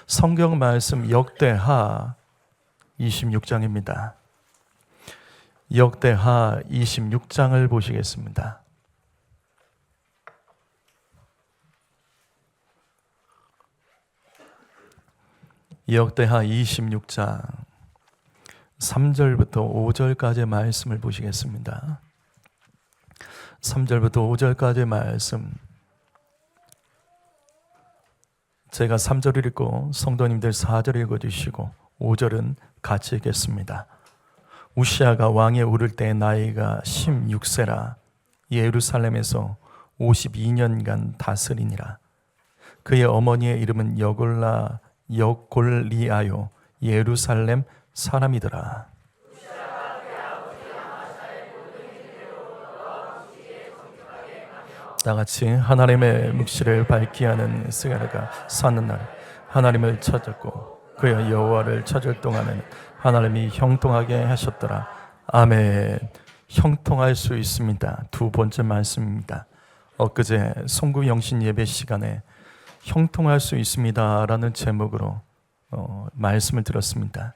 성경 말씀 역대하 26장입니다. 역대하 26장을 보시겠습니다. 역대하 26장 3절부터 5절까지의 말씀을 보시겠습니다. 3절부터 5절까지의 말씀, 제가 3절을 읽고 성도님들 4절 읽어주시고 5절은 같이 읽겠습니다. 우시아가 왕에 오를 때 나이가 16세라 예루살렘에서 52년간 다스리니라. 그의 어머니의 이름은 여골리아요 예루살렘 사람이더라. 다같이 하나님의 묵시를 밝게 하는 스가랴가 사는 날 하나님을 찾았고 그의 여호와를 찾을 동안에는 하나님이 형통하게 하셨더라. 아멘. 형통할 수 있습니다. 두 번째 말씀입니다. 엊그제 송구영신 예배 시간에 형통할 수 있습니다 라는 제목으로 말씀을 들었습니다.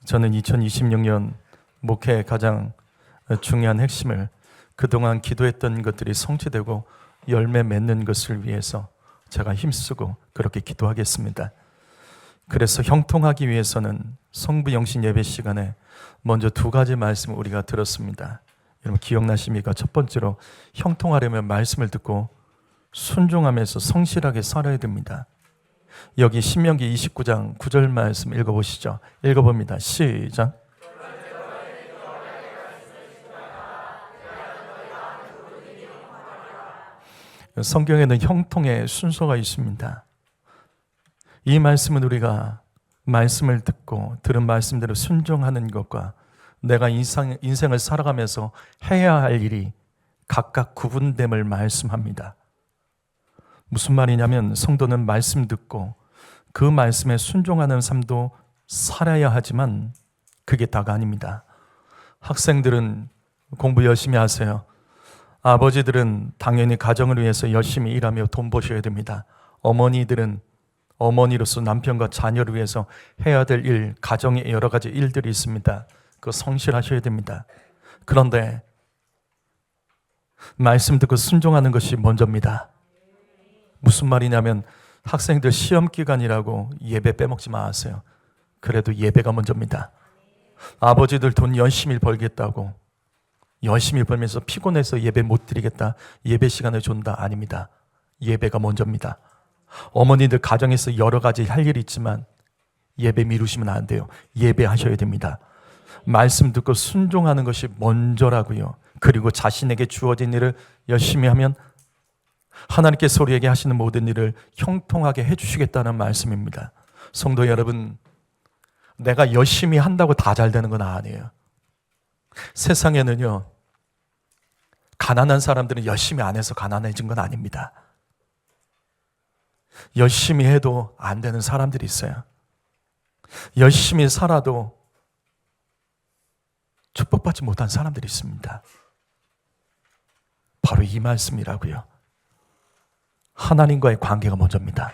저는 2026년 목회의 가장 중요한 핵심을 그동안 기도했던 것들이 성취되고 열매 맺는 것을 위해서 제가 힘쓰고 그렇게 기도하겠습니다. 그래서 형통하기 위해서는 성부영신 예배 시간에 먼저 두 가지 말씀을 우리가 들었습니다. 여러분 기억나십니까? 첫 번째로 형통하려면 말씀을 듣고 순종하면서 성실하게 살아야 됩니다. 여기 신명기 29장 9절 말씀 읽어보시죠. 읽어봅니다. 시작. 성경에는 형통의 순서가 있습니다. 이 말씀은 우리가 말씀을 듣고 들은 말씀대로 순종하는 것과 내가 인생을 살아가면서 해야 할 일이 각각 구분됨을 말씀합니다. 무슨 말이냐면 성도는 말씀 듣고 그 말씀에 순종하는 삶도 살아야 하지만 그게 다가 아닙니다. 학생들은 공부 열심히 하세요. 아버지들은 당연히 가정을 위해서 열심히 일하며 돈 버셔야 됩니다. 어머니들은 어머니로서 남편과 자녀를 위해서 해야 될 일, 가정에 여러 가지 일들이 있습니다. 그거 성실하셔야 됩니다. 그런데 말씀 듣고 순종하는 것이 먼저입니다. 무슨 말이냐면 학생들 시험 기간이라고 예배 빼먹지 마세요. 그래도 예배가 먼저입니다. 아버지들 돈 열심히 벌겠다고 열심히 벌면서 피곤해서 예배 못 드리겠다, 예배 시간을 준다, 아닙니다. 예배가 먼저입니다. 어머니들 가정에서 여러 가지 할 일이 있지만 예배 미루시면 안 돼요. 예배하셔야 됩니다. 말씀 듣고 순종하는 것이 먼저라고요. 그리고 자신에게 주어진 일을 열심히 하면 하나님께서 우리에게 하시는 모든 일을 형통하게 해주시겠다는 말씀입니다. 성도 여러분, 내가 열심히 한다고 다 잘 되는 건 아니에요. 세상에는요, 가난한 사람들은 열심히 안 해서 가난해진 건 아닙니다. 열심히 해도 안 되는 사람들이 있어요. 열심히 살아도 축복받지 못한 사람들이 있습니다. 바로 이 말씀이라고요. 하나님과의 관계가 먼저입니다.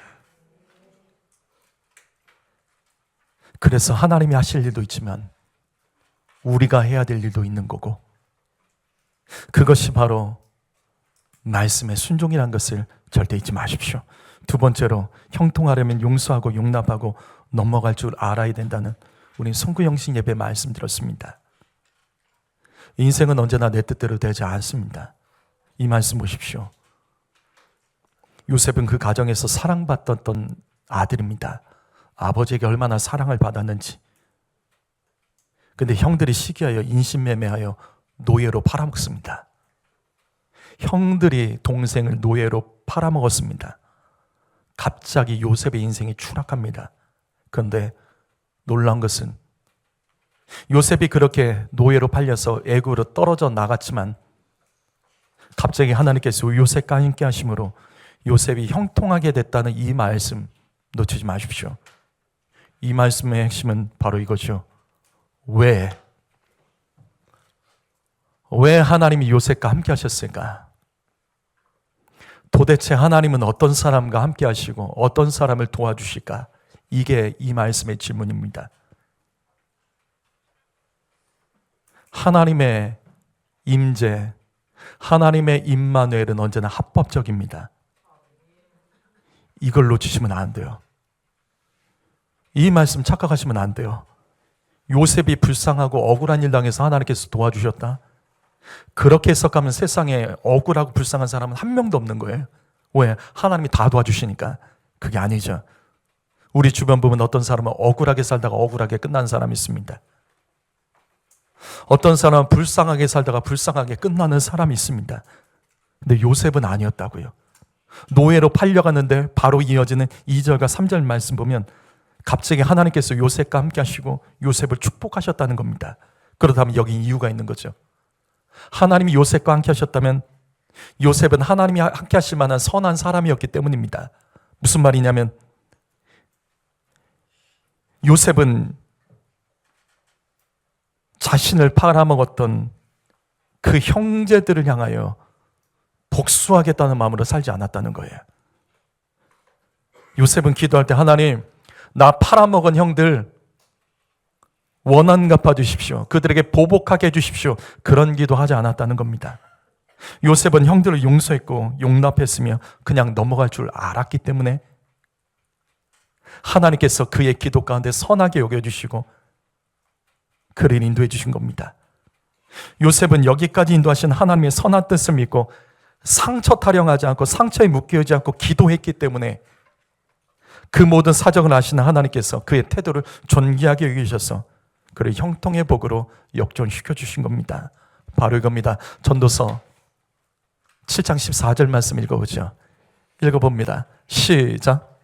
그래서 하나님이 하실 일도 있지만 우리가 해야 될 일도 있는 거고, 그것이 바로 말씀의 순종이라는 것을 절대 잊지 마십시오. 두 번째로 형통하려면 용서하고 용납하고 넘어갈 줄 알아야 된다는 우리 성구영신 예배 말씀 들었습니다. 인생은 언제나 내 뜻대로 되지 않습니다. 이 말씀 보십시오. 요셉은 그 가정에서 사랑받던 아들입니다. 아버지에게 얼마나 사랑을 받았는지. 근데 형들이 시기하여 인신매매하여 노예로 팔아먹습니다. 형들이 동생을 노예로 팔아먹었습니다. 갑자기 요셉의 인생이 추락합니다. 그런데 놀라운 것은 요셉이 그렇게 노예로 팔려서 애굽으로 떨어져 나갔지만 갑자기 하나님께서 요셉과 함께 하심으로 요셉이 형통하게 됐다는 이 말씀 놓치지 마십시오. 이 말씀의 핵심은 바로 이거죠. 왜 하나님이 요셉과 함께 하셨을까? 도대체 하나님은 어떤 사람과 함께 하시고 어떤 사람을 도와주실까? 이게 이 말씀의 질문입니다. 하나님의 임재, 하나님의 임마누엘은 언제나 합법적입니다. 이걸 놓치시면 안 돼요. 이 말씀 착각하시면 안 돼요. 요셉이 불쌍하고 억울한 일 당해서 하나님께서 도와주셨다. 그렇게 해석하면 세상에 억울하고 불쌍한 사람은 한 명도 없는 거예요. 왜? 하나님이 다 도와주시니까. 그게 아니죠. 우리 주변 보면 어떤 사람은 억울하게 살다가 억울하게 끝나는 사람이 있습니다. 어떤 사람은 불쌍하게 살다가 불쌍하게 끝나는 사람이 있습니다. 근데 요셉은 아니었다고요. 노예로 팔려갔는데 바로 이어지는 2절과 3절 말씀 보면 갑자기 하나님께서 요셉과 함께 하시고 요셉을 축복하셨다는 겁니다. 그렇다면 여기 이유가 있는 거죠. 하나님이 요셉과 함께 하셨다면 요셉은 하나님이 함께 하실 만한 선한 사람이었기 때문입니다. 무슨 말이냐면 요셉은 자신을 팔아먹었던 그 형제들을 향하여 복수하겠다는 마음으로 살지 않았다는 거예요. 요셉은 기도할 때 하나님, 나 팔아먹은 형들 원한 갚아주십시오. 그들에게 보복하게 해주십시오. 그런 기도하지 않았다는 겁니다. 요셉은 형들을 용서했고 용납했으며 그냥 넘어갈 줄 알았기 때문에 하나님께서 그의 기도 가운데 선하게 여겨주시고 그를 인도해 주신 겁니다. 요셉은 여기까지 인도하신 하나님의 선한 뜻을 믿고 상처 타령하지 않고 상처에 묶여있지 않고 기도했기 때문에 그 모든 사정을 아시는 하나님께서 그의 태도를 존귀하게 여기셔서 그를 형통의 복으로 역전시켜 주신 겁니다. 바로 이겁니다. 전도서 7장 14절 말씀 읽어보죠. 읽어봅니다. 시작.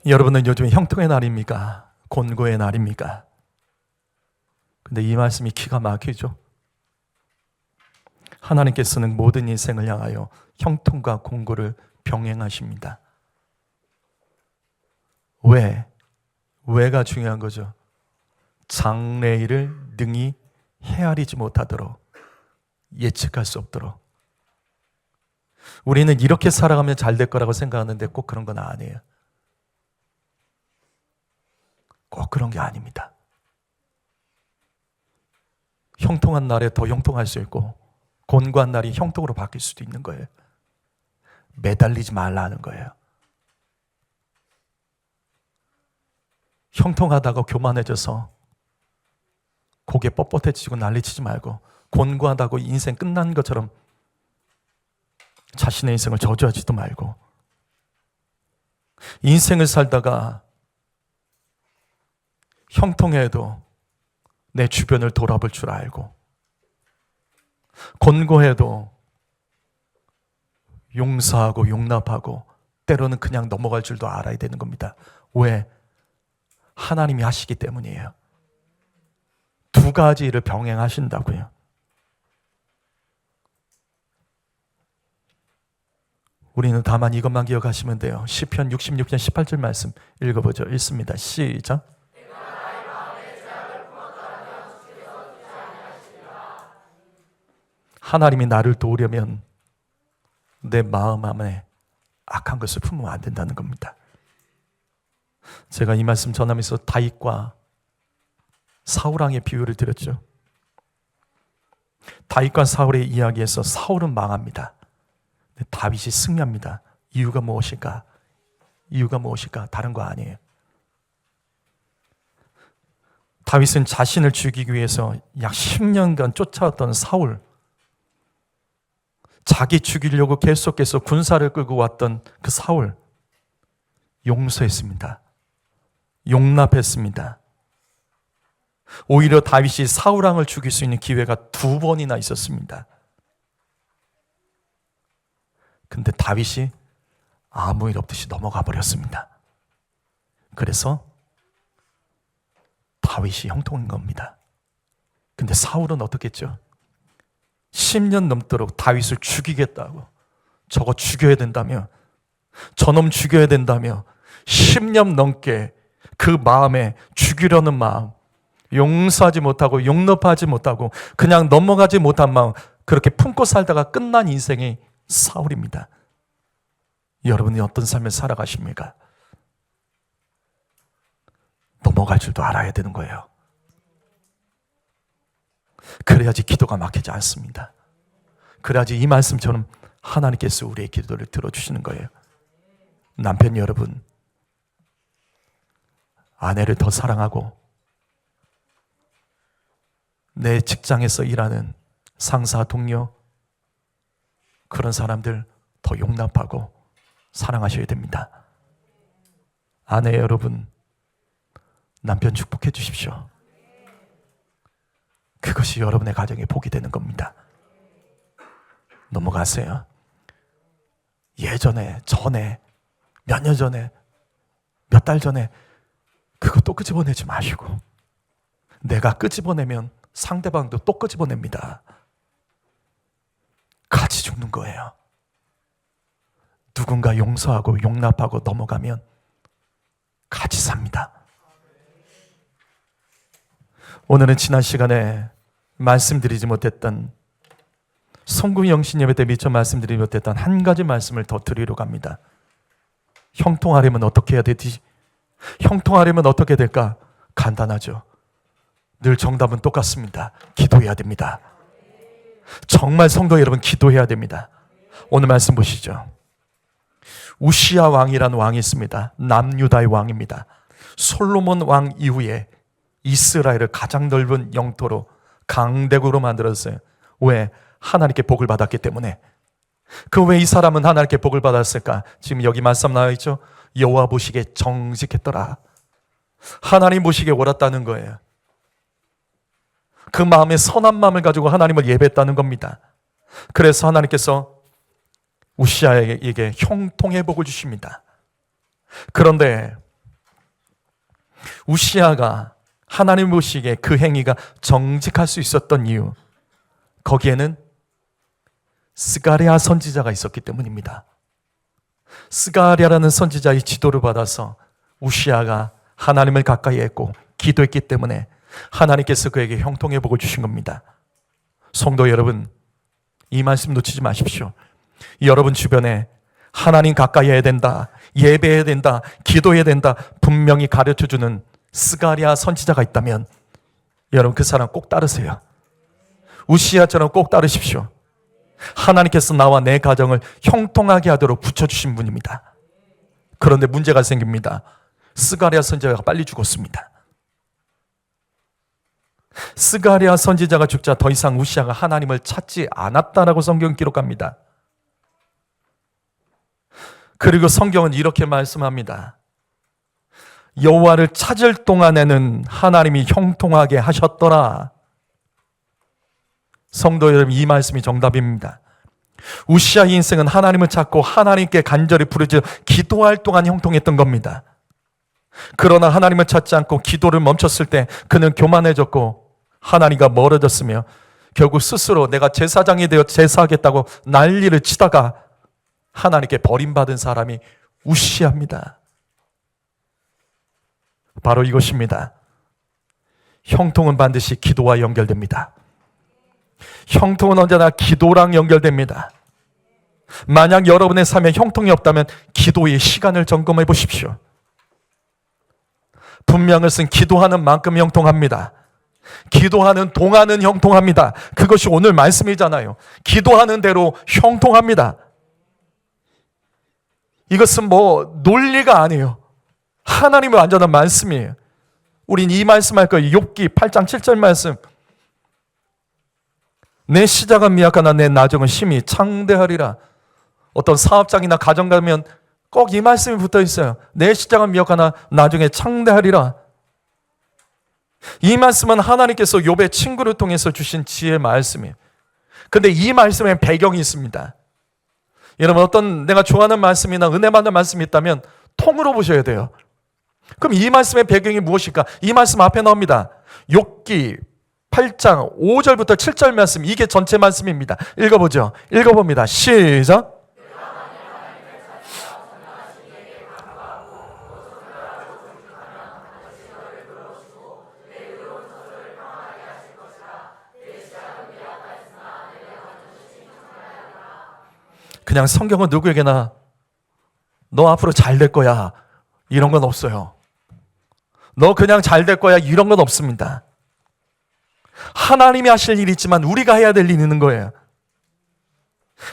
여러분은 요즘 형통의 날입니까? 곤고의 날입니까? 근데 이 말씀이 기가 막히죠. 하나님께서는 모든 인생을 향하여 형통과 곤고를 병행하십니다. 왜? 왜가 중요한 거죠. 장래일을 능히 헤아리지 못하도록, 예측할 수 없도록. 우리는 이렇게 살아가면 잘 될 거라고 생각하는데 꼭 그런 건 아니에요. 꼭 그런 게 아닙니다. 형통한 날에 더 형통할 수 있고 곤고한 날이 형통으로 바뀔 수도 있는 거예요. 매달리지 말라는 거예요. 형통하다가 교만해져서 고개 뻣뻣해지고 난리치지 말고 곤고하다고 인생 끝난 것처럼 자신의 인생을 저주하지도 말고 인생을 살다가 형통해도 내 주변을 돌아볼 줄 알고 곤고해도 용서하고 용납하고 때로는 그냥 넘어갈 줄도 알아야 되는 겁니다. 왜? 하나님이 하시기 때문이에요. 두 가지 일을 병행하신다고요. 우리는 다만 이것만 기억하시면 돼요. 시편 66편 18절 말씀 읽어보죠. 읽습니다. 시작. 하나님이 나를 도우려면 내 마음 안에 악한 것을 품으면 안 된다는 겁니다. 제가 이 말씀 전하면서 다윗과 사울왕의 비유를 드렸죠. 다윗과 사울의 이야기에서 사울은 망합니다. 다윗이 승리합니다. 이유가 무엇일까? 이유가 무엇일까? 다른 거 아니에요. 다윗은 자신을 죽이기 위해서 약 10년간 쫓아왔던 사울, 자기 죽이려고 계속해서 군사를 끌고 왔던 그 사울 용서했습니다. 용납했습니다. 오히려 다윗이 사울왕을 죽일 수 있는 기회가 2번이나 있었습니다. 근데 다윗이 아무 일 없듯이 넘어가 버렸습니다. 그래서 다윗이 형통한 겁니다. 근데 사울은 어떻겠죠? 10년 넘도록 다윗을 죽이겠다고, 저거 죽여야 된다며, 저놈 죽여야 된다며 10년 넘게 그 마음에 죽이려는 마음, 용서하지 못하고 용납하지 못하고 그냥 넘어가지 못한 마음, 그렇게 품고 살다가 끝난 인생이 사울입니다. 여러분이 어떤 삶을 살아가십니까? 넘어갈 줄도 알아야 되는 거예요. 그래야지 기도가 막히지 않습니다. 그래야지 이 말씀처럼 하나님께서 우리의 기도를 들어주시는 거예요. 남편 여러분, 아내를 더 사랑하고 내 직장에서 일하는 상사, 동료, 그런 사람들 더 용납하고 사랑하셔야 됩니다. 아내 여러분, 남편 축복해 주십시오. 그것이 여러분의 가정의 복이 되는 겁니다. 넘어가세요. 예전에, 전에, 몇 년 전에, 몇 달 전에 그거 또 끄집어내지 마시고, 내가 끄집어내면 상대방도 또 끄집어냅니다. 같이 죽는 거예요. 누군가 용서하고 용납하고 넘어가면 같이 삽니다. 오늘은 지난 시간에 말씀드리지 못했던, 성금 영신 예배 때 미처 말씀드리지 못했던 한 가지 말씀을 더 드리러 갑니다. 형통하려면 어떻게 해야 되지? 형통하려면 어떻게 될까? 간단하죠. 늘 정답은 똑같습니다. 기도해야 됩니다. 정말 성도 여러분, 기도해야 됩니다. 오늘 말씀 보시죠. 우시야 왕이라는 왕이 있습니다. 남유다의 왕입니다. 솔로몬 왕 이후에 이스라엘을 가장 넓은 영토로, 강대국으로 만들었어요. 왜? 하나님께 복을 받았기 때문에. 그 왜 이 사람은 하나님께 복을 받았을까? 지금 여기 말씀 나와 있죠. 여호와 보시기에 정직했더라. 하나님 보시기에 옳았다는 거예요. 그 마음에 선한 마음을 가지고 하나님을 예배했다는 겁니다. 그래서 하나님께서 우시야에게 형통의 복을 주십니다. 그런데 우시야가 하나님 보시기에 그 행위가 정직할 수 있었던 이유, 거기에는 스가랴 선지자가 있었기 때문입니다. 스가랴라는 선지자의 지도를 받아서 우시야가 하나님을 가까이 했고 기도했기 때문에 하나님께서 그에게 형통의 복을 주신 겁니다. 성도 여러분, 이 말씀 놓치지 마십시오. 여러분 주변에 하나님 가까이 해야 된다, 예배해야 된다, 기도해야 된다 분명히 가르쳐주는 스가랴 선지자가 있다면 여러분 그 사람 꼭 따르세요. 우시야처럼 꼭 따르십시오. 하나님께서 나와 내 가정을 형통하게 하도록 붙여주신 분입니다. 그런데 문제가 생깁니다. 스가랴 선지자가 빨리 죽었습니다. 스가랴 선지자가 죽자 더 이상 우시야가 하나님을 찾지 않았다라고 성경은 기록합니다. 그리고 성경은 이렇게 말씀합니다. 여호와를 찾을 동안에는 하나님이 형통하게 하셨더라. 성도 여러분, 이 말씀이 정답입니다. 우시야의 인생은 하나님을 찾고 하나님께 간절히 부르짖어 기도할 동안 형통했던 겁니다. 그러나 하나님을 찾지 않고 기도를 멈췄을 때 그는 교만해졌고 하나님과 멀어졌으며 결국 스스로 내가 제사장이 되어 제사하겠다고 난리를 치다가 하나님께 버림받은 사람이 우시야입니다. 바로 이것입니다. 형통은 반드시 기도와 연결됩니다. 형통은 언제나 기도랑 연결됩니다. 만약 여러분의 삶에 형통이 없다면 기도의 시간을 점검해 보십시오. 분명을 쓴 기도하는 만큼 형통합니다. 기도하는 동안은 형통합니다. 그것이 오늘 말씀이잖아요. 기도하는 대로 형통합니다. 이것은 뭐 논리가 아니에요. 하나님의 완전한 말씀이에요. 우린 이 말씀 할 거예요. 욥기 8장 7절 말씀. 내 시작은 미약하나 내 나중은 심히 창대하리라. 어떤 사업장이나 가정 가면 꼭 이 말씀이 붙어 있어요. 내 시작은 미약하나 나중에 창대하리라. 이 말씀은 하나님께서 욥의 친구를 통해서 주신 지혜의 말씀이에요. 근데 이 말씀에 배경이 있습니다. 여러분, 어떤 내가 좋아하는 말씀이나 은혜 받는 말씀이 있다면 통으로 보셔야 돼요. 그럼 이 말씀의 배경이 무엇일까? 이 말씀 앞에 나옵니다. 욥기 8장 5절부터 7절 말씀, 이게 전체 말씀입니다. 읽어보죠. 읽어봅니다. 시작. 그냥 성경은 누구에게나 너 앞으로 잘 될 거야 이런 건 없어요. 너 그냥 잘 될 거야 이런 건 없습니다. 하나님이 하실 일이 있지만 우리가 해야 될 일이 있는 거예요.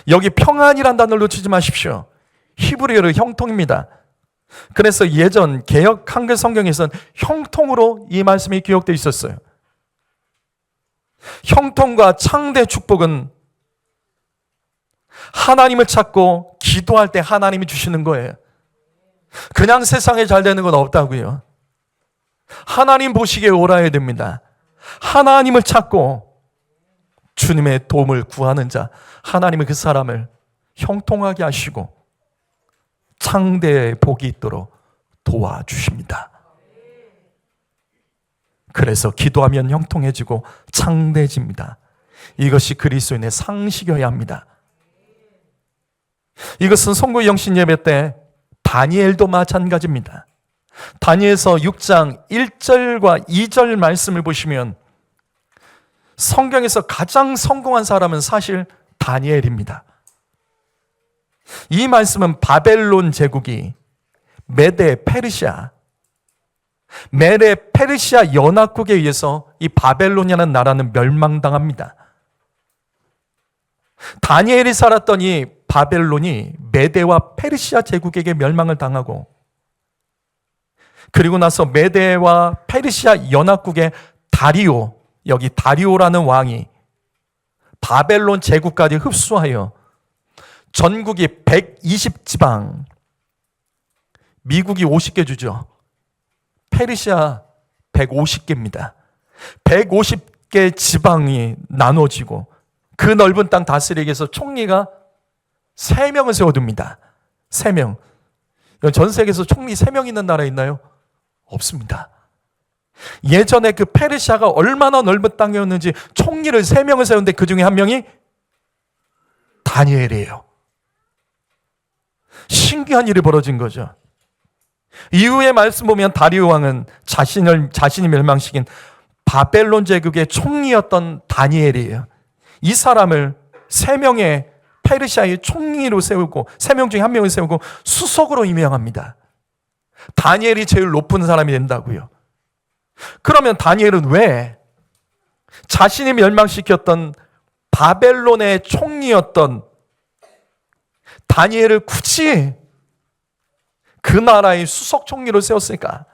여기 평안이란 단어를 놓치지 마십시오. 히브리어로 형통입니다. 그래서 예전 개역 한글 성경에서는 형통으로 이 말씀이 기록되어 있었어요. 형통과 창대 축복은 하나님을 찾고 기도할 때 하나님이 주시는 거예요. 그냥 세상에 잘 되는 건 없다고요. 하나님 보시기에 옳아야 됩니다. 하나님을 찾고 주님의 도움을 구하는 자, 하나님은 그 사람을 형통하게 하시고 창대의 복이 있도록 도와주십니다. 그래서 기도하면 형통해지고 창대해집니다. 이것이 그리스도인의 상식이어야 합니다. 이것은 송구 영신 예배 때 다니엘도 마찬가지입니다. 다니엘서 6장 1절과 2절 말씀을 보시면 성경에서 가장 성공한 사람은 사실 다니엘입니다. 이 말씀은 바벨론 제국이 메데 페르시아 연합국에 의해서 이 바벨론이라는 나라는 멸망당합니다. 다니엘이 살았던 이 바벨론이 메데와 페르시아 제국에게 멸망을 당하고, 그리고 나서 메데와 페르시아 연합국의 다리오, 여기 다리오라는 왕이 바벨론 제국까지 흡수하여 전국이 120지방, 미국이 50개 주죠. 페르시아 150개입니다. 150개 지방이 나눠지고 그 넓은 땅 다스리기 위해서 총리가 3명을 세워둡니다. 3명. 전 세계에서 총리 3명 있는 나라 있나요? 없습니다. 예전에 그 페르시아가 얼마나 넓은 땅이었는지 총리를 3명을 세웠는데 그 중에 한 명이 다니엘이에요. 신기한 일이 벌어진 거죠. 이후의 말씀 보면 다리오 왕은 자신이 멸망시킨 바벨론 제국의 총리였던 다니엘이에요. 이 사람을 3명의 페르시아의 총리로 세우고 3명 중에 1명을 세우고 수석으로 임명합니다. 다니엘이 제일 높은 사람이 된다고요. 그러면 다니엘은 왜 자신이 멸망시켰던 바벨론의 총리였던 다니엘을 굳이 그 나라의 수석 총리로 세웠을까?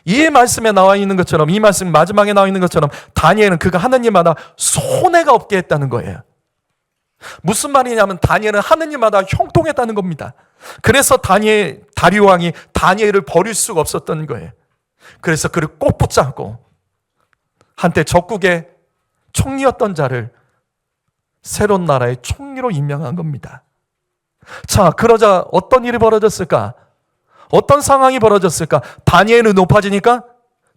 이 말씀에 나와 있는 것처럼, 이 말씀 마지막에 나와 있는 것처럼 다니엘은 그가 하는 일마다 손해가 없게 했다는 거예요. 무슨 말이냐면 다니엘은 하는 일마다 형통했다는 겁니다. 그래서 다리오 왕이 다니엘을 버릴 수가 없었던 거예요. 그래서 그를 꼭 붙잡고 한때 적국의 총리였던 자를 새로운 나라의 총리로 임명한 겁니다. 자, 그러자 어떤 일이 벌어졌을까? 어떤 상황이 벌어졌을까? 다니엘은 높아지니까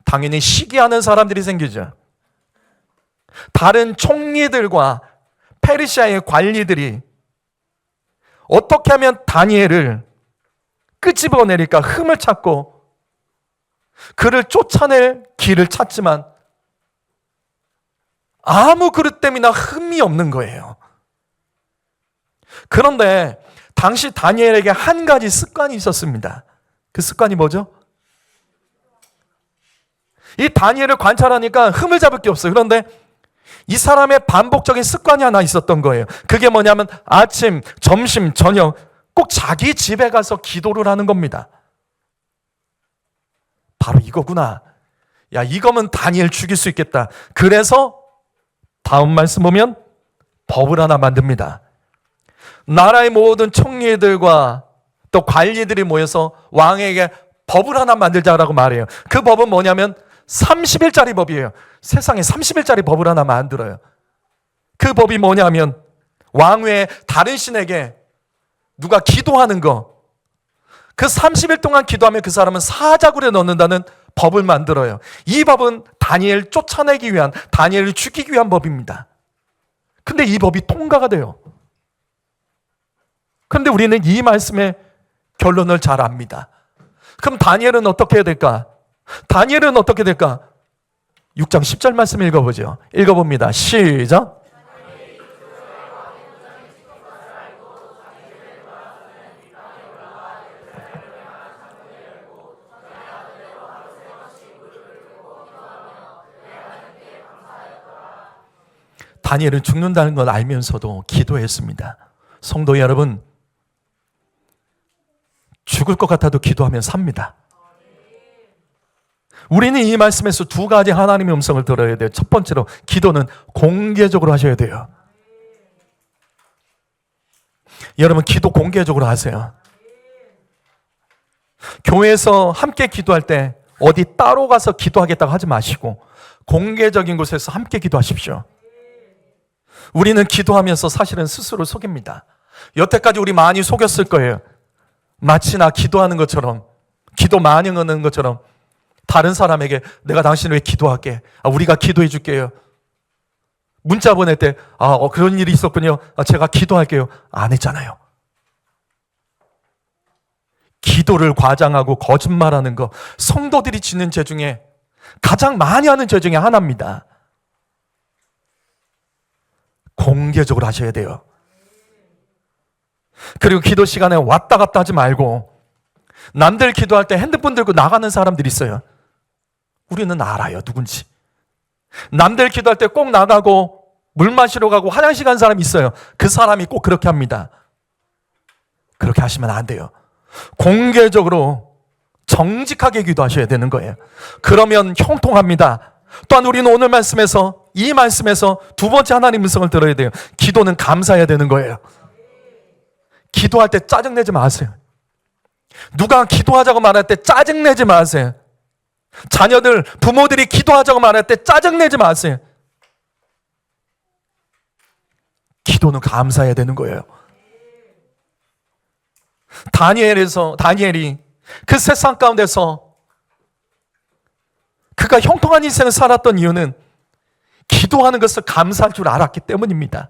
당연히 시기하는 사람들이 생기죠. 다른 총리들과 페르시아의 관리들이 어떻게 하면 다니엘을 끄집어내릴까 흠을 찾고 그를 쫓아낼 길을 찾지만 아무 그릇 때문이나 흠이 없는 거예요. 그런데 당시 다니엘에게 한 가지 습관이 있었습니다. 그 습관이 뭐죠? 이 다니엘을 관찰하니까 흠을 잡을 게 없어요. 그런데 이 사람의 반복적인 습관이 하나 있었던 거예요. 그게 뭐냐면 아침, 점심, 저녁 꼭 자기 집에 가서 기도를 하는 겁니다. 바로 이거구나. 야, 이거면 다니엘 죽일 수 있겠다. 그래서 다음 말씀 보면 법을 하나 만듭니다. 나라의 모든 총리들과 또 관리들이 모여서 왕에게 법을 하나 만들자라고 말해요. 그 법은 뭐냐면 30일짜리 법이에요. 세상에 30일짜리 법을 하나 만들어요. 그 법이 뭐냐면 왕 외에 다른 신에게 누가 기도하는 거, 그 30일 동안 기도하면 그 사람은 사자굴에 넣는다는 법을 만들어요. 이 법은 다니엘 쫓아내기 위한, 다니엘을 죽이기 위한 법입니다. 근데 이 법이 통과가 돼요. 그런데 우리는 이 말씀의 결론을 잘 압니다. 그럼 다니엘은 어떻게 해야 될까? 다니엘은 어떻게 될까? 6장 10절 말씀 읽어보죠. 읽어봅니다. 시작. 다니엘은 죽는다는 걸 알면서도 기도했습니다. 성도 여러분, 죽을 것 같아도 기도하면 삽니다. 우리는 이 말씀에서 두 가지 하나님의 음성을 들어야 돼요. 첫 번째로 기도는 공개적으로 하셔야 돼요. 여러분, 기도 공개적으로 하세요. 교회에서 함께 기도할 때 어디 따로 가서 기도하겠다고 하지 마시고 공개적인 곳에서 함께 기도하십시오. 우리는 기도하면서 사실은 스스로 속입니다. 여태까지 우리 많이 속였을 거예요. 마치 나 기도하는 것처럼, 기도 많이 하는 것처럼 다른 사람에게 내가 당신을 위해 기도할게, 우리가 기도해 줄게요. 문자 보낼 때 그런 일이 있었군요, 제가 기도할게요, 안 했잖아요. 기도를 과장하고 거짓말하는 거, 성도들이 짓는 죄 중에 가장 많이 하는 죄 중에 하나입니다. 공개적으로 하셔야 돼요. 그리고 기도 시간에 왔다 갔다 하지 말고, 남들 기도할 때 핸드폰 들고 나가는 사람들이 있어요. 우리는 알아요, 누군지. 남들 기도할 때 꼭 나가고 물 마시러 가고 화장실 간 사람이 있어요. 그 사람이 꼭 그렇게 합니다. 그렇게 하시면 안 돼요. 공개적으로 정직하게 기도하셔야 되는 거예요. 그러면 형통합니다. 또한 우리는 오늘 말씀에서, 이 말씀에서 두 번째 하나님 음성을 들어야 돼요. 기도는 감사해야 되는 거예요. 기도할 때 짜증내지 마세요. 누가 기도하자고 말할 때 짜증내지 마세요. 자녀들, 부모들이 기도하자고 말할 때 짜증내지 마세요. 기도는 감사해야 되는 거예요. 다니엘이 그 세상 가운데서 그가 형통한 인생을 살았던 이유는 기도하는 것을 감사할 줄 알았기 때문입니다.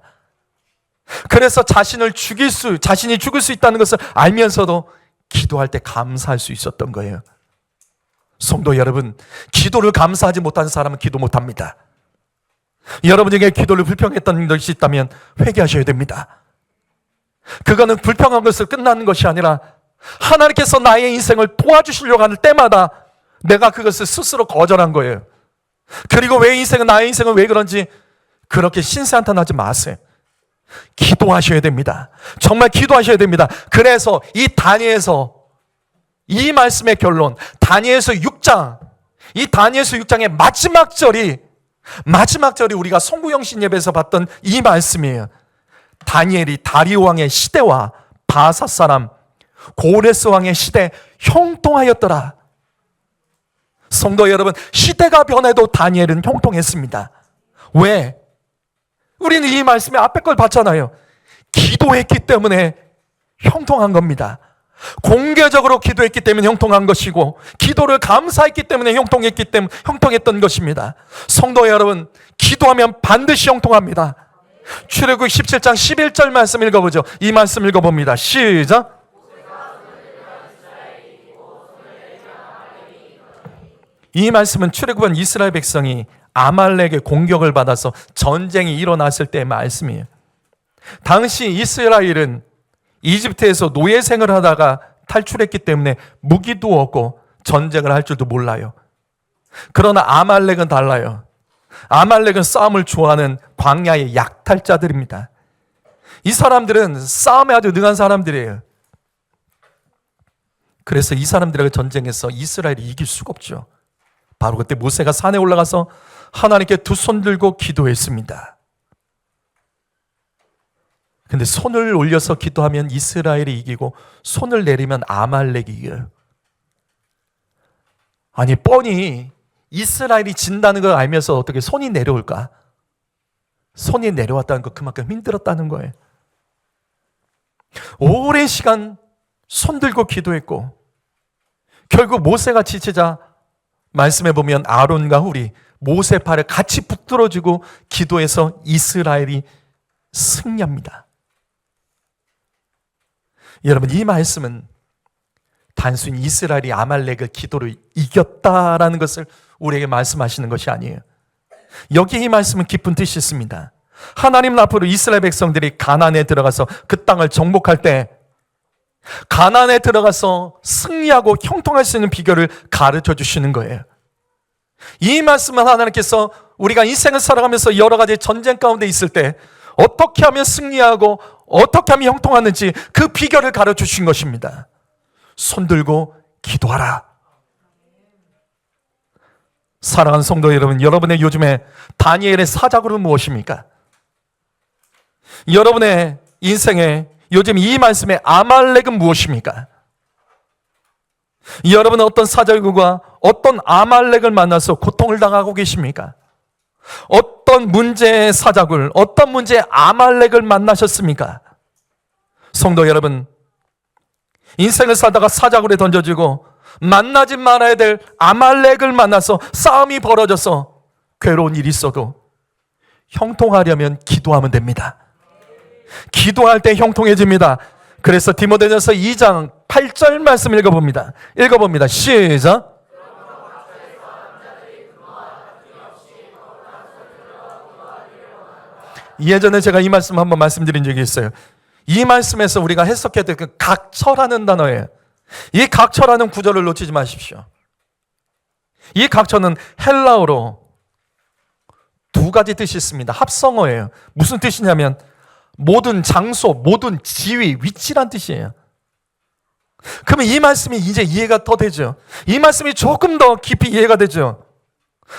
그래서 자신이 죽을 수 있다는 것을 알면서도 기도할 때 감사할 수 있었던 거예요. 성도 여러분, 기도를 감사하지 못하는 사람은 기도 못합니다. 여러분에게 기도를 불평했던 것이 있다면 회개하셔야 됩니다. 그거는 불평한 것을 끝나는 것이 아니라 하나님께서 나의 인생을 도와주시려고 하는 때마다 내가 그것을 스스로 거절한 거예요. 그리고 나의 인생은 왜 그런지 그렇게 신세한탄하지 마세요. 기도하셔야 됩니다. 정말 기도하셔야 됩니다. 그래서 이 다니엘서, 이 말씀의 결론, 다니엘서 6장, 이 다니엘서 6장의 마지막 절이 우리가 송구영신 예배에서 봤던 이 말씀이에요. 다니엘이 다리오 왕의 시대와 바사 사람 고레스 왕의 시대 형통하였더라. 성도 여러분, 시대가 변해도 다니엘은 형통했습니다. 왜? 우리는 이 말씀의 앞에 걸 봤잖아요. 기도했기 때문에 형통한 겁니다. 공개적으로 기도했기 때문에 형통한 것이고, 기도를 감사했기 때문에 형통했던 것입니다. 성도 여러분, 기도하면 반드시 형통합니다. 출애굽기 17장 11절 말씀 읽어보죠. 이 말씀 읽어봅니다. 시작. 이 말씀은 출애굽한 이스라엘 백성이 아말렉의 공격을 받아서 전쟁이 일어났을 때의 말씀이에요. 당시 이스라엘은 이집트에서 노예 생활을 하다가 탈출했기 때문에 무기도 없고 전쟁을 할 줄도 몰라요. 그러나 아말렉은 달라요. 아말렉은 싸움을 좋아하는 광야의 약탈자들입니다. 이 사람들은 싸움에 아주 능한 사람들이에요. 그래서 이 사람들과 전쟁에서 이스라엘이 이길 수가 없죠. 바로 그때 모세가 산에 올라가서 하나님께 두 손 들고 기도했습니다. 근데 손을 올려서 기도하면 이스라엘이 이기고 손을 내리면 아말렉이 이겨요. 아니, 뻔히 이스라엘이 진다는 걸 알면서 어떻게 손이 내려올까? 손이 내려왔다는 거 그만큼 힘들었다는 거예요. 오랜 시간 손 들고 기도했고 결국 모세가 지치자 말씀해 보면 아론과 훌이 모세 팔을 같이 붙들어주고 기도해서 이스라엘이 승리합니다. 여러분, 이 말씀은 단순히 이스라엘이 아말렉을 기도로 이겼다라는 것을 우리에게 말씀하시는 것이 아니에요. 여기 이 말씀은 깊은 뜻이 있습니다. 하나님 앞으로 이스라엘 백성들이 가나안에 들어가서 그 땅을 정복할 때 가나안에 들어가서 승리하고 형통할 수 있는 비결을 가르쳐 주시는 거예요. 이 말씀은 하나님께서 우리가 인생을 살아가면서 여러 가지 전쟁 가운데 있을 때 어떻게 하면 승리하고 어떻게 하면 형통하는지 그 비결을 가르쳐 주신 것입니다. 손 들고 기도하라. 사랑하는 성도 여러분, 여러분의 요즘에 다니엘의 사자굴은 무엇입니까? 여러분의 인생에 요즘 이 말씀의 아말렉은 무엇입니까? 여러분은 어떤 사자굴과 어떤 아말렉을 만나서 고통을 당하고 계십니까? 어떤 문제의 사자굴, 어떤 문제의 아말렉을 만나셨습니까? 성도 여러분, 인생을 살다가 사자굴에 던져지고 만나지 말아야 될 아말렉을 만나서 싸움이 벌어져서 괴로운 일이 있어도 형통하려면 기도하면 됩니다. 기도할 때 형통해집니다. 그래서 디모데전서 2장 8절 말씀 읽어봅니다. 시작. 예전에 제가 이 말씀 한번 말씀드린 적이 있어요. 이 말씀에서 우리가 해석해야 될 그 각처라는 단어예요. 이 각처라는 구절을 놓치지 마십시오. 이 각처는 헬라어로 두 가지 뜻이 있습니다. 합성어예요. 무슨 뜻이냐면 모든 장소, 모든 지위, 위치란 뜻이에요. 그러면 이 말씀이 이제 이해가 더 되죠. 이 말씀이 조금 더 깊이 이해가 되죠.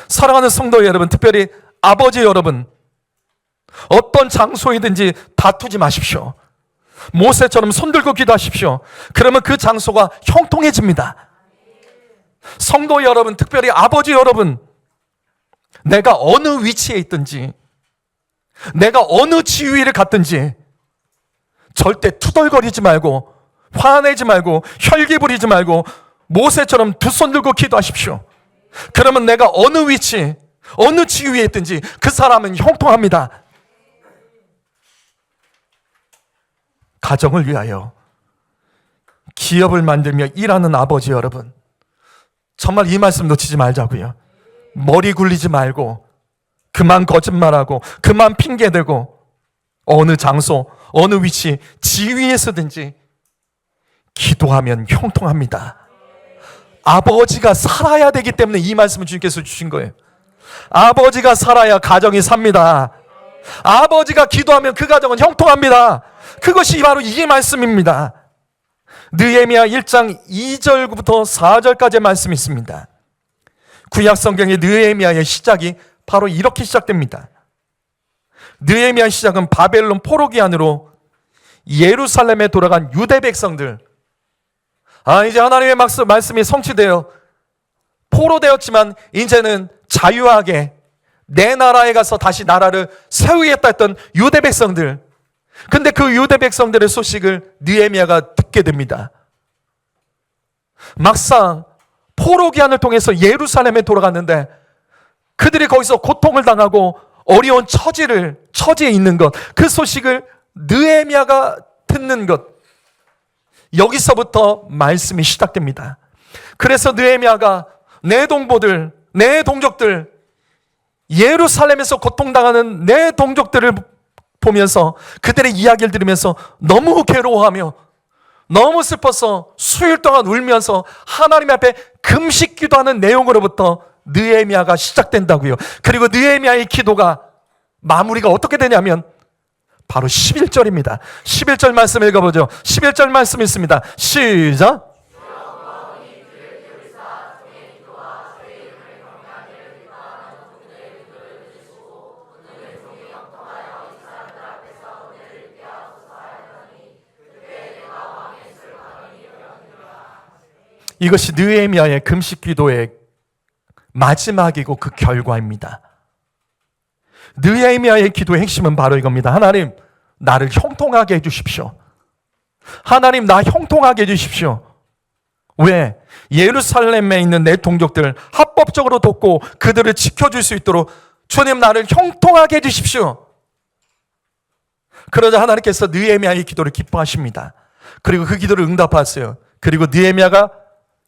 사랑하는 성도 여러분, 특별히 아버지 여러분, 어떤 장소이든지 다투지 마십시오. 모세처럼 손들고 기도하십시오. 그러면 그 장소가 형통해집니다. 성도 여러분, 특별히 아버지 여러분, 내가 어느 위치에 있든지, 내가 어느 지위를 갖든지 절대 투덜거리지 말고, 화내지 말고, 혈기 부리지 말고 모세처럼 두 손 들고 기도하십시오. 그러면 내가 어느 위치, 어느 지위에 있든지 그 사람은 형통합니다. 가정을 위하여 기업을 만들며 일하는 아버지 여러분, 정말 이 말씀 놓치지 말자고요. 머리 굴리지 말고, 그만 거짓말하고, 그만 핑계대고, 어느 장소, 어느 위치, 지위에서든지 기도하면 형통합니다. 아버지가 살아야 되기 때문에 이 말씀을 주님께서 주신 거예요. 아버지가 살아야 가정이 삽니다. 아버지가 기도하면 그 가정은 형통합니다. 그것이 바로 이 말씀입니다. 느헤미야 1장 2절부터 4절까지의 말씀이 있습니다. 구약 성경의 느헤미야의 시작이 바로 이렇게 시작됩니다. 느헤미야 시작은 바벨론 포로기 안으로 예루살렘에 돌아간 유대 백성들, 이제 하나님의 말씀이 성취되어 포로되었지만 이제는 자유하게 내 나라에 가서 다시 나라를 세우겠다 했던 유대 백성들, 근데 그 유대 백성들의 소식을 느헤미야가 듣게 됩니다. 막상 포로 기한을 통해서 예루살렘에 돌아갔는데 그들이 거기서 고통을 당하고 어려운 처지에 있는 것, 그 소식을 느헤미야가 듣는 것, 여기서부터 말씀이 시작됩니다. 그래서 느헤미야가 내 동포들, 내 동족들, 예루살렘에서 고통당하는 내 동족들을 보면서 그들의 이야기를 들으면서 너무 괴로워하며 너무 슬퍼서 수일 동안 울면서 하나님 앞에 금식 기도하는 내용으로부터 느헤미야가 시작된다고요. 그리고 느헤미야의 기도가 마무리가 어떻게 되냐면 바로 11절입니다. 11절 말씀 읽어보죠. 11절 말씀 있습니다. 시작. 이것이 느헤미야의 금식 기도의 마지막이고 그 결과입니다. 느헤미야의 기도의 핵심은 바로 이겁니다. 하나님, 나를 형통하게 해주십시오. 하나님, 나 형통하게 해주십시오. 왜? 예루살렘에 있는 내 동족들 합법적으로 돕고 그들을 지켜줄 수 있도록 주님, 나를 형통하게 해주십시오. 그러자 하나님께서 느헤미야의 기도를 기뻐하십니다. 그리고 그 기도를 응답하세요. 그리고 느헤미야가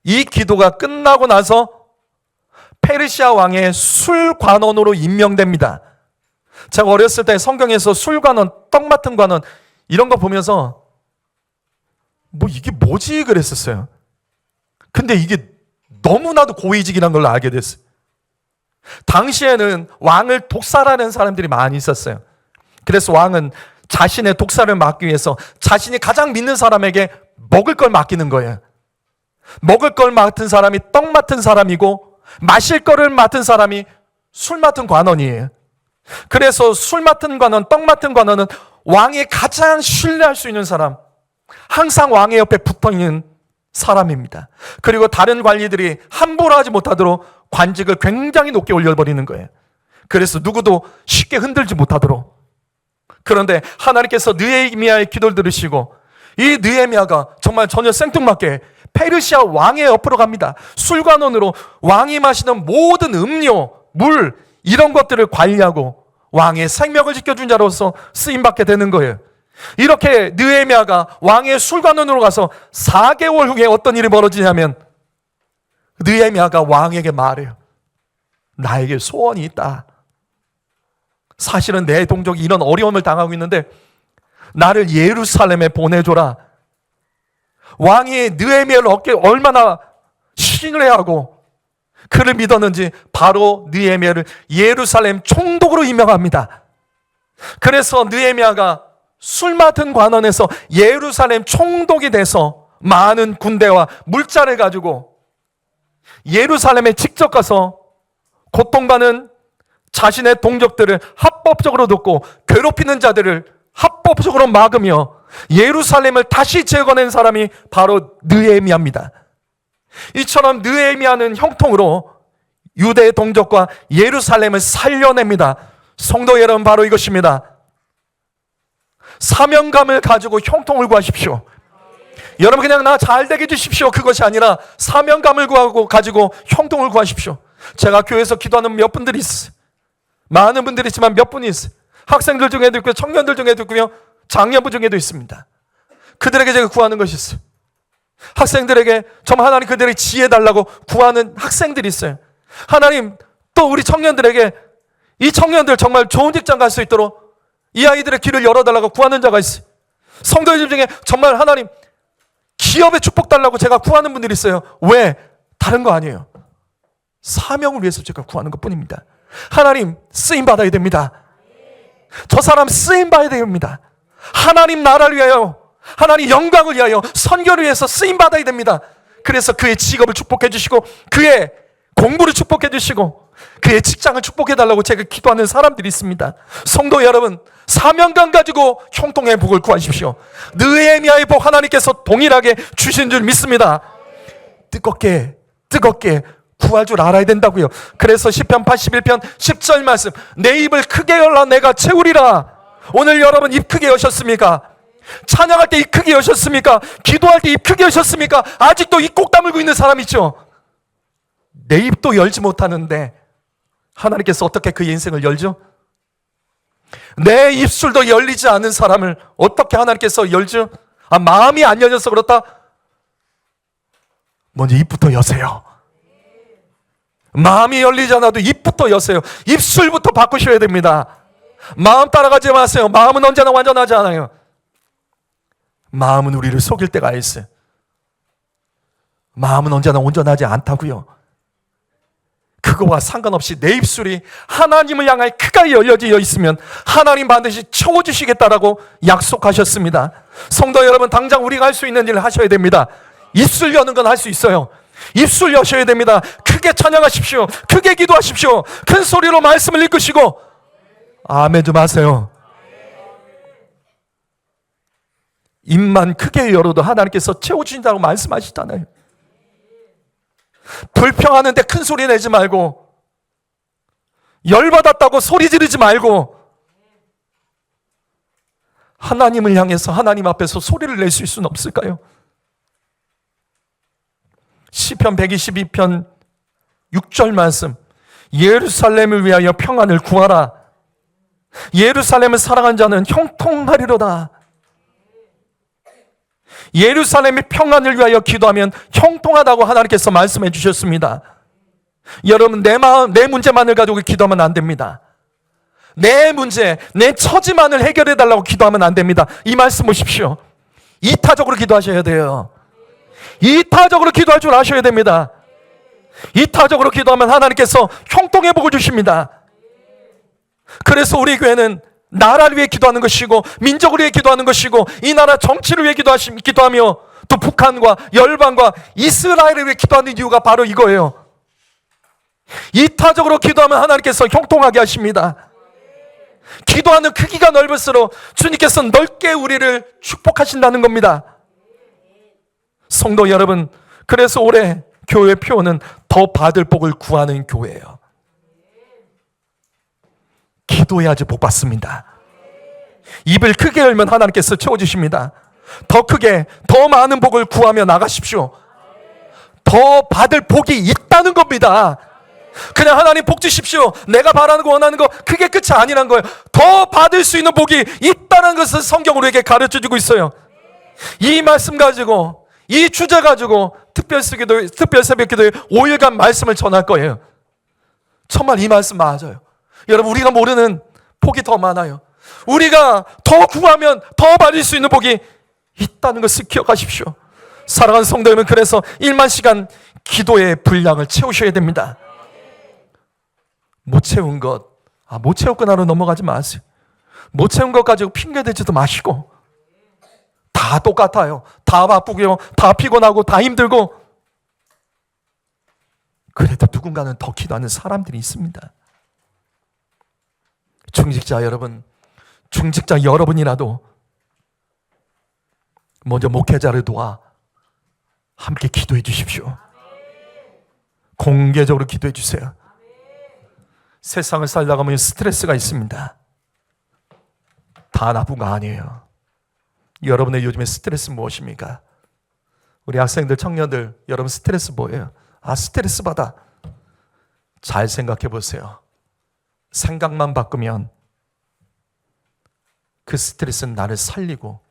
이 기도가 끝나고 나서 페르시아 왕의 술관원으로 임명됩니다. 제가 어렸을 때 성경에서 술관원, 떡 맡은 관원 이런 거 보면서 이게 뭐지 그랬었어요. 근데 이게 너무나도 고위직이라는 걸 알게 됐어요. 당시에는 왕을 독살하는 사람들이 많이 있었어요. 그래서 왕은 자신의 독살을 막기 위해서 자신이 가장 믿는 사람에게 먹을 걸 맡기는 거예요. 먹을 걸 맡은 사람이 떡 맡은 사람이고, 마실 거를 맡은 사람이 술 맡은 관원이에요. 그래서 술 맡은 관원, 떡 맡은 관원은 왕이 가장 신뢰할 수 있는 사람, 항상 왕의 옆에 붙어있는 사람입니다. 그리고 다른 관리들이 함부로 하지 못하도록 관직을 굉장히 높게 올려버리는 거예요. 그래서 누구도 쉽게 흔들지 못하도록. 그런데 하나님께서 느헤미야의 기도를 들으시고, 이 느헤미야가 정말 전혀 생뚱맞게 페르시아 왕의 옆으로 갑니다. 술관원으로 왕이 마시는 모든 음료, 물, 이런 것들을 관리하고 왕의 생명을 지켜준 자로서 쓰임받게 되는 거예요. 이렇게 느헤미야가 왕의 술관원으로 가서 4개월 후에 어떤 일이 벌어지냐면, 느헤미야가 왕에게 말해요. 나에게 소원이 있다. 사실은 내 동족이 이런 어려움을 당하고 있는데 나를 예루살렘에 보내줘라. 왕이 느헤미야를 얼마나 신뢰하고 그를 믿었는지 바로 느헤미야를 예루살렘 총독으로 임명합니다. 그래서 느헤미야가 술 맡은 관원에서 예루살렘 총독이 돼서 많은 군대와 물자를 가지고 예루살렘에 직접 가서 고통받는 자신의 동족들을 합법적으로 돕고 괴롭히는 자들을 합법적으로 막으며 예루살렘을 다시 재건한 사람이 바로 느헤미야입니다. 이처럼 느헤미야는 형통으로 유대의 동족과 예루살렘을 살려냅니다. 성도 여러분, 바로 이것입니다. 사명감을 가지고 형통을 구하십시오. 여러분, 그냥 나 잘되게 해주십시오, 그것이 아니라 사명감을 가지고 형통을 구하십시오. 제가 교회에서 기도하는 몇 분들이 있어요. 많은 분들이 있지만 몇 분이 있어요. 학생들 중에도 있고요, 청년들 중에도 있고요, 장년부 중에도 있습니다. 그들에게 제가 구하는 것이 있어요. 학생들에게 정말 하나님 그들에게 지혜 달라고 구하는 학생들이 있어요. 하나님 또 우리 청년들에게 이 청년들 정말 좋은 직장 갈 수 있도록 이 아이들의 길을 열어달라고 구하는 자가 있어요. 성도들 중에 정말 하나님 기업에 축복 달라고 제가 구하는 분들이 있어요. 왜? 다른 거 아니에요. 사명을 위해서 제가 구하는 것 뿐입니다. 하나님 쓰임 받아야 됩니다. 저 사람 쓰임 받아야 됩니다. 하나님 나라를 위하여, 하나님 영광을 위하여, 선교를 위해서 쓰임 받아야 됩니다. 그래서 그의 직업을 축복해 주시고 그의 공부를 축복해 주시고 그의 직장을 축복해 달라고 제가 기도하는 사람들이 있습니다. 성도 여러분, 사명감 가지고 형통의 복을 구하십시오. 느헤미야의 복 하나님께서 동일하게 주신 줄 믿습니다. 뜨겁게 구할 줄 알아야 된다고요. 그래서 시편 81편 10절 말씀, 내 입을 크게 열라 내가 채우리라. 오늘 여러분 입 크게 여셨습니까? 찬양할 때 입 크게 여셨습니까? 기도할 때 입 크게 여셨습니까? 아직도 입 꼭 다물고 있는 사람 있죠? 내 입도 열지 못하는데 하나님께서 어떻게 그 인생을 열죠? 내 입술도 열리지 않은 사람을 어떻게 하나님께서 열죠? 마음이 안 열려서 그렇다? 먼저 입부터 여세요. 마음이 열리지 않아도 입부터 여세요. 입술부터 바꾸셔야 됩니다. 마음 따라가지 마세요. 마음은 언제나 완전하지 않아요. 마음은 우리를 속일 때가 있어요. 마음은 언제나 온전하지 않다고요. 그거와 상관없이 내 입술이 하나님을 향하여 크게 열려져 있으면 하나님 반드시 채워주시겠다라고 약속하셨습니다. 성도 여러분, 당장 우리가 할 수 있는 일을 하셔야 됩니다. 입술 여는 건 할 수 있어요. 입술 여셔야 됩니다. 크게 찬양하십시오. 크게 기도하십시오. 큰 소리로 말씀을 읽으시고 아멘 좀 하세요. 입만 크게 열어도 하나님께서 채워주신다고 말씀하시잖아요. 불평하는데 큰 소리 내지 말고, 열받았다고 소리 지르지 말고, 하나님을 향해서 하나님 앞에서 소리를 낼 수 있을 수는 없을까요? 시편 122편 6절 말씀, 예루살렘을 위하여 평안을 구하라. 예루살렘을 사랑한 자는 형통하리로다. 예루살렘의 평안을 위하여 기도하면 형통하다고 하나님께서 말씀해 주셨습니다. 여러분, 내 마음, 내 문제만을 가지고 기도하면 안 됩니다. 내 문제, 내 처지만을 해결해 달라고 기도하면 안 됩니다. 이 말씀 보십시오. 이타적으로 기도하셔야 돼요. 이타적으로 기도할 줄 아셔야 됩니다. 이타적으로 기도하면 하나님께서 형통의 복을 주십니다. 그래서 우리 교회는 나라를 위해 기도하는 것이고 민족을 위해 기도하는 것이고 이 나라 정치를 위해 기도하며 또 북한과 열방과 이스라엘을 위해 기도하는 이유가 바로 이거예요. 이타적으로 기도하면 하나님께서 형통하게 하십니다. 기도하는 크기가 넓을수록 주님께서 넓게 우리를 축복하신다는 겁니다. 성도 여러분, 그래서 올해 교회 표어는 더 받을 복을 구하는 교회예요. 기도해야지 복 받습니다. 입을 크게 열면 하나님께서 채워주십니다. 더 크게 더 많은 복을 구하며 나가십시오. 더 받을 복이 있다는 겁니다. 그냥 하나님 복 주십시오, 내가 바라는 거 원하는 거 그게 끝이 아니란 거예요. 더 받을 수 있는 복이 있다는 것을 성경으로 우리에게 가르쳐주고 있어요. 이 말씀 가지고, 이 주제 가지고 특별 새벽기도에 5일간 말씀을 전할 거예요. 정말 이 말씀 맞아요. 여러분, 우리가 모르는 복이 더 많아요. 우리가 더 구하면 더 받을 수 있는 복이 있다는 것을 기억하십시오. 사랑하는 성도 여러분, 그래서 1만 시간 기도의 분량을 채우셔야 됩니다. 못 채운 것, 못 채웠구나로 넘어가지 마세요. 못 채운 것 가지고 핑계대지도 마시고. 다 똑같아요. 다 바쁘고요, 다 피곤하고, 다 힘들고. 그래도 누군가는 더 기도하는 사람들이 있습니다. 중직자 여러분, 중직자 여러분이라도 먼저 목회자를 도와 함께 기도해 주십시오. 공개적으로 기도해 주세요. 세상을 살다가 보면 스트레스가 있습니다. 다 나쁜 거 아니에요. 여러분의 요즘에 스트레스 무엇입니까? 우리 학생들, 청년들, 여러분 스트레스 뭐예요? 스트레스 받아. 잘 생각해 보세요. 생각만 바꾸면 그 스트레스는 나를 살리고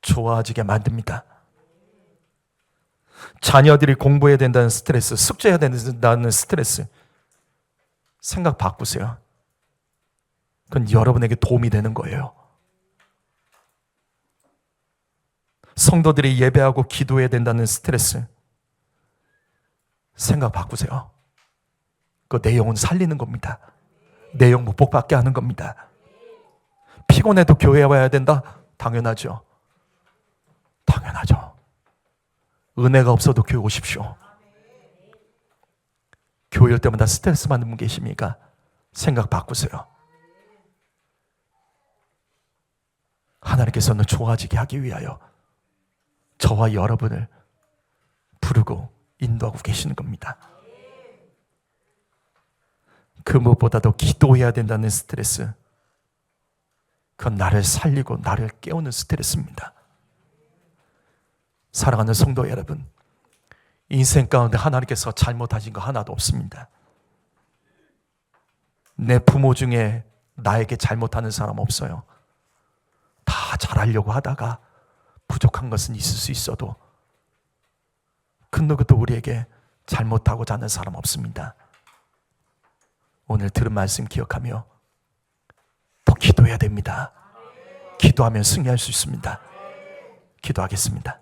좋아지게 만듭니다. 자녀들이 공부해야 된다는 스트레스, 숙제해야 된다는 스트레스, 생각 바꾸세요. 그건 여러분에게 도움이 되는 거예요. 성도들이 예배하고 기도해야 된다는 스트레스, 생각 바꾸세요. 그 내 영혼 살리는 겁니다. 내 영혼 복받게 하는 겁니다. 피곤해도 교회에 와야 된다? 당연하죠. 당연하죠. 은혜가 없어도 교회 오십시오. 교회 올 때마다 스트레스 받는 분 계십니까? 생각 바꾸세요. 하나님께서는 좋아지게 하기 위하여 저와 여러분을 부르고 인도하고 계시는 겁니다. 그 무엇보다도 기도해야 된다는 스트레스, 그건 나를 살리고 나를 깨우는 스트레스입니다. 사랑하는 성도 여러분, 인생 가운데 하나님께서 잘못하신 거 하나도 없습니다. 내 부모 중에 나에게 잘못하는 사람 없어요. 다 잘하려고 하다가 부족한 것은 있을 수 있어도 그 누구도 우리에게 잘못하고자 하는 사람 없습니다. 오늘 들은 말씀 기억하며 더 기도해야 됩니다. 기도하면 승리할 수 있습니다. 기도하겠습니다.